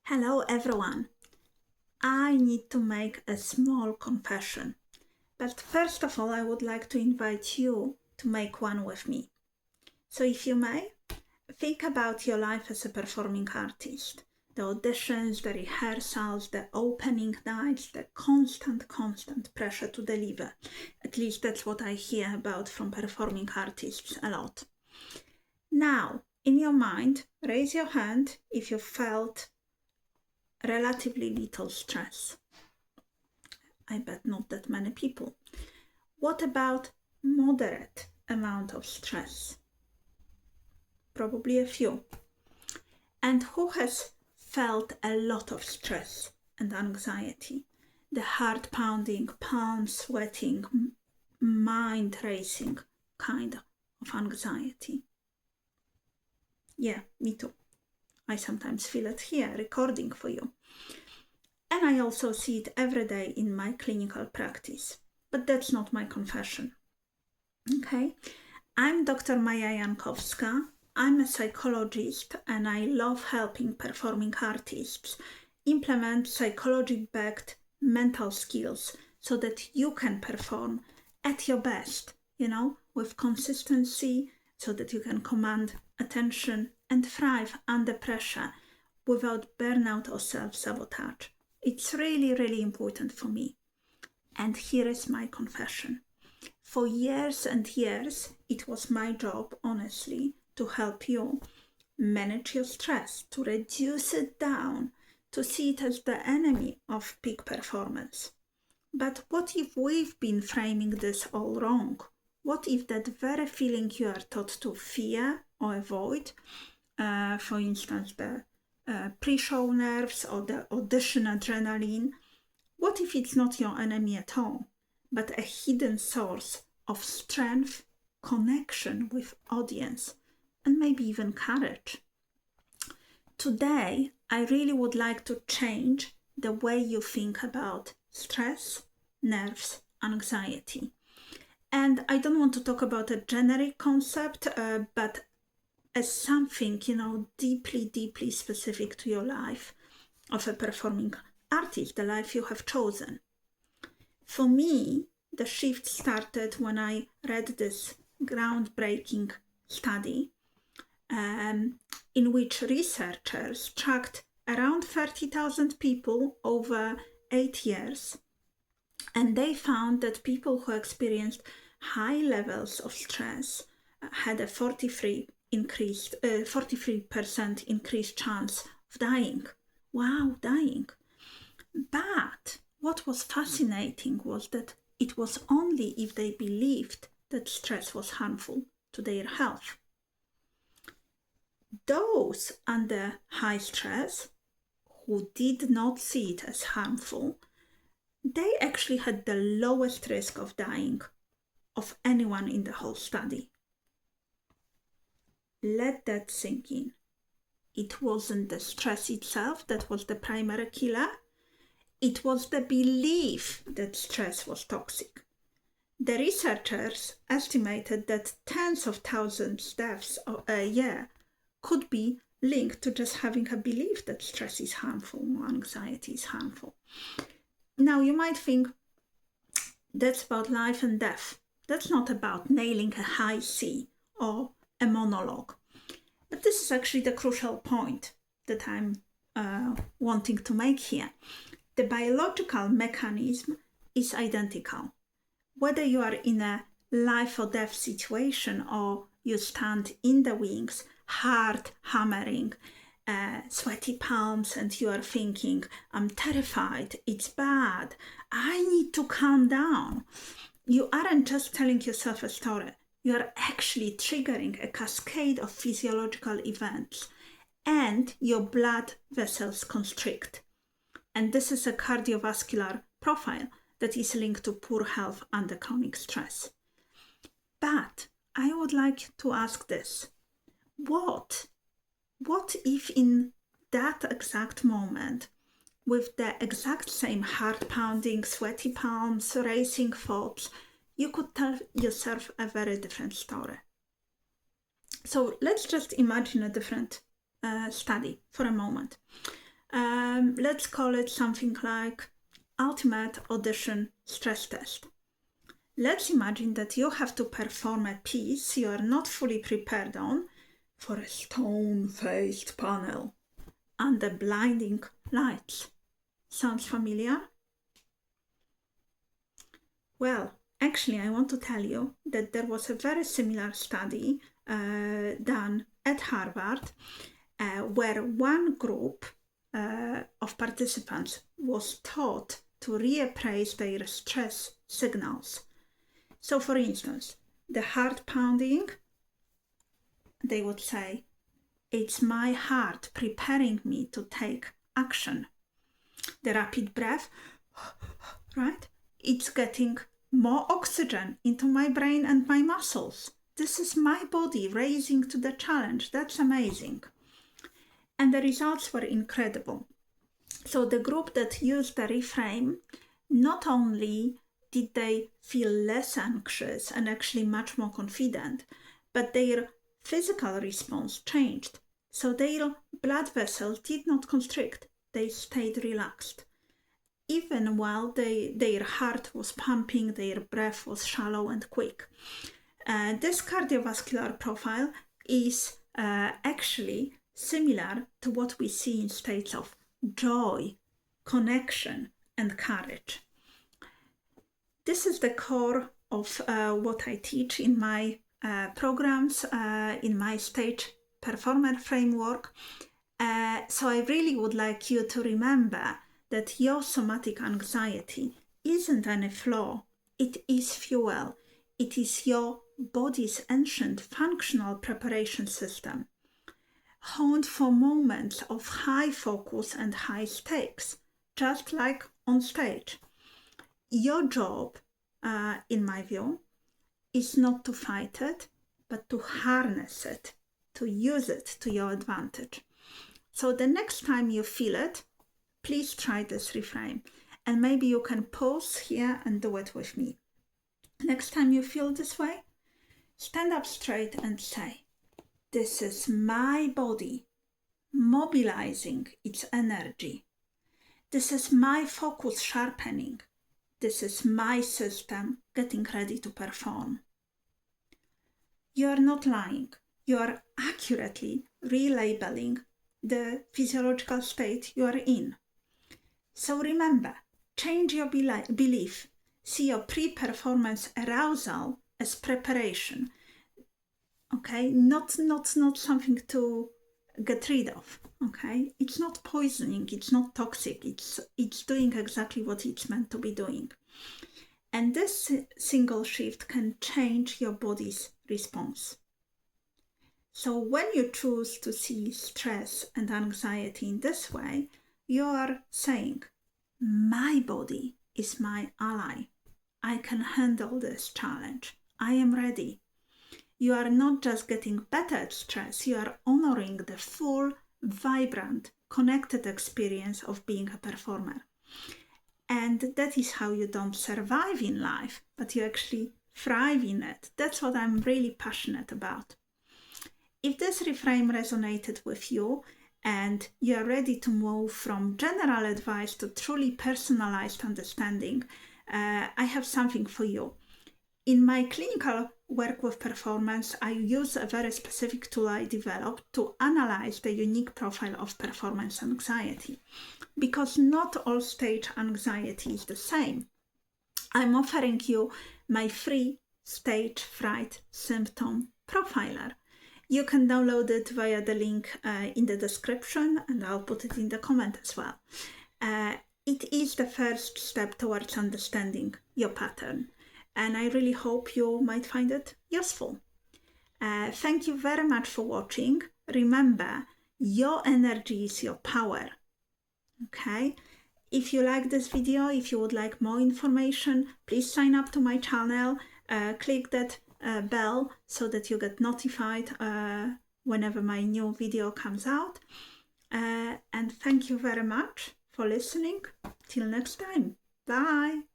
Hello everyone. I need to make a small confession. But first of all, I would like to invite you to make one with me. So if you may, think about your life as a performing artist. The auditions, the rehearsals, the opening nights, the constant pressure to deliver. At least that's what I hear about from performing artists a lot. Now, in your mind, raise your hand if you felt relatively little stress. I bet not that many people. What about moderate amount of stress? Probably a few. And who has felt a lot of stress and anxiety? The heart pounding, palms sweating, mind racing kind of anxiety. Yeah, me too. I sometimes feel it here recording for you. And I also see it every day in my clinical practice. But that's not my confession. Okay? I'm Dr. Maja Jankowska. I'm a psychologist and I love helping performing artists implement psychology-backed mental skills so that you can perform at your best, with consistency, so that you can command attention and thrive under pressure without burnout or self-sabotage. It's really, really important for me. And here is my confession. For years and years, it was my job, honestly, to help you manage your stress, to reduce it down, to see it as the enemy of peak performance. But what if we've been framing this all wrong? What if that very feeling you are taught to fear or avoid, for instance, the pre-show nerves or the audition adrenaline, what if it's not your enemy at all, but a hidden source of strength, connection with audience, and maybe even courage? Today, I really would like to change the way you think about stress, nerves, anxiety. And I don't want to talk about a generic concept, but as something, deeply specific to your life of a performing artist, the life you have chosen. For me, the shift started when I read this groundbreaking study in which researchers tracked around 30,000 people over 8 years. And they found that people who experienced high levels of stress had a 43% increased chance of dying. Wow, dying. But what was fascinating was that it was only if they believed that stress was harmful to their health. Those under high stress who did not see it as harmful, they actually had the lowest risk of dying of anyone in the whole study. Let that sink in. It wasn't the stress itself that was the primary killer. It was the belief that stress was toxic. The researchers estimated that tens of thousands of deaths a year could be linked to just having a belief that stress is harmful or anxiety is harmful. Now, you might think that's about life and death. That's not about nailing a high C or a monologue. But this is actually the crucial point that I'm wanting to make here. The biological mechanism is identical. Whether you are in a life or death situation or you stand in the wings, heart hammering, sweaty palms, and you are thinking, I'm terrified, it's bad, I need to calm down. You aren't just telling yourself a story. You are actually triggering a cascade of physiological events, and your blood vessels constrict. And this is a cardiovascular profile that is linked to poor health under chronic stress. But I would like to ask this. What if in that exact moment, with the exact same heart-pounding, sweaty palms, racing thoughts, you could tell yourself a very different story? So let's just imagine a different study for a moment. Let's call it something like ultimate audition stress test. Let's imagine that you have to perform a piece you are not fully prepared on for a stone-faced panel under blinding lights. Sounds familiar? Well, actually, I want to tell you that there was a very similar study done at Harvard where one group of participants was taught to reappraise their stress signals. So, for instance, the heart pounding, they would say, "It's my heart preparing me to take action." The rapid breath, right? "It's getting more oxygen into my brain and my muscles. This is my body raising to the challenge. That's amazing." And the results were incredible. So the group that used the reframe, not only did they feel less anxious and actually much more confident, but their physical response changed. So their blood vessels did not constrict. They stayed relaxed. Even while their heart was pumping, their breath was shallow and quick. This cardiovascular profile is actually similar to what we see in states of joy, connection, and courage. This is the core of what I teach in my programs, in my stage performer framework. So I really would like you to remember that your somatic anxiety isn't any flaw. It is fuel. It is your body's ancient functional preparation system, honed for moments of high focus and high stakes, just like on stage. Your job, in my view, is not to fight it, but to harness it, to use it to your advantage. So the next time you feel it, please try this reframe. And maybe you can pause here and do it with me. Next time you feel this way, stand up straight and say, "This is my body mobilizing its energy. This is my focus sharpening. This is my system getting ready to perform." You are not lying. You are accurately relabeling the physiological state you are in. So remember, change your belief. See your pre-performance arousal as preparation. Okay, not something to get rid of. Okay, it's not poisoning, it's not toxic, it's doing exactly what it's meant to be doing. And this single shift can change your body's response. So when you choose to see stress and anxiety in this way, you are saying, "My body is my ally. I can handle this challenge. I am ready." You are not just getting better at stress, you are honoring the full, vibrant, connected experience of being a performer. And that is how you don't survive in life, but you actually thrive in it. That's what I'm really passionate about. If this reframe resonated with you and you are ready to move from general advice to truly personalized understanding, I have something for you. In my clinical work with performance, I use a very specific tool I developed to analyze the unique profile of performance anxiety. Because not all stage anxiety is the same, I'm offering you my free Stage Fright Symptom Profiler. You can download it via the link in the description, and I'll put it in the comment as well. It is the first step towards understanding your pattern, and I really hope you might find it useful. Thank you very much for watching. Remember, your energy is your power. Okay? If you like this video, if you would like more information, please sign up to my channel. Click that bell so that you get notified whenever my new video comes out. And thank you very much for listening. Till next time. Bye.